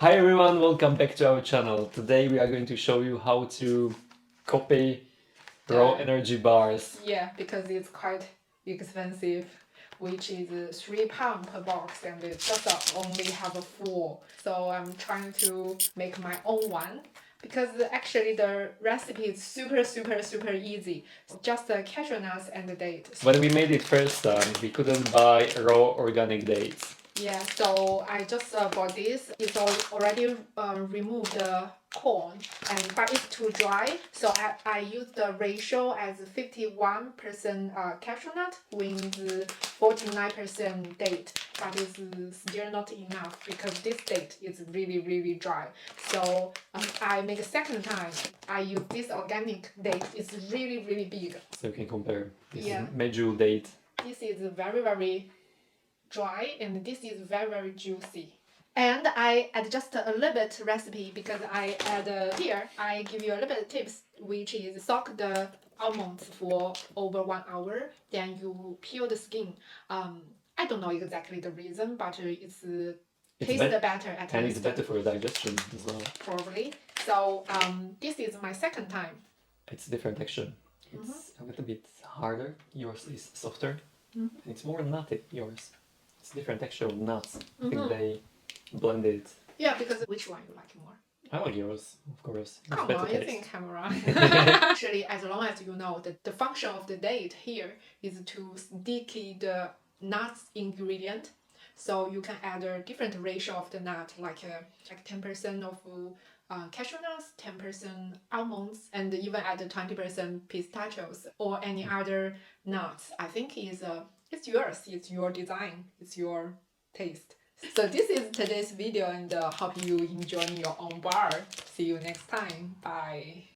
Hi everyone, welcome back to our channel. Today we are going to show you how to copy raw energy bars. Yeah, because it's quite expensive, which is £3 per box, and it just only have a 4. So I'm trying to make my own one because actually the recipe is super easy. Just cashew nuts and the dates. When we made it first time, we couldn't buy raw organic dates. Yeah, so I just bought this. It's already removed the corn, but it's too dry. So I use the ratio as 51% cashew nut with 49% date. But it's still not enough because this date is really dry. So I make a second time. I use this organic date. It's really big. So you can compare. This Yeah. is Medjool date. This is very dry, and this is very juicy. And I adjust a little bit recipe because I add here. I give you a little bit tips, which is soak the almonds for over 1 hour. Then you peel the skin. I don't know exactly the reason, but it's taste better at And least. it's better for your digestion as well. Probably. So this is my second time. It's different texture. It's a little bit harder. Yours is softer. It's more nutty, yours. It's different texture of nuts. I think they blended. Yeah, because which one you like more? I like yours, of course. It's Come better on, you taste. think camera. Actually, as long as you know that the function of the date here is to sticky the nuts ingredient. So you can add a different ratio of the nut, like 10% of cashew nuts, 10% almonds, and even add 20% pistachios or any other nuts. I think it's yours. It's your design. It's your taste. So this is today's video, and hope you enjoy your own bar. See you next time. Bye.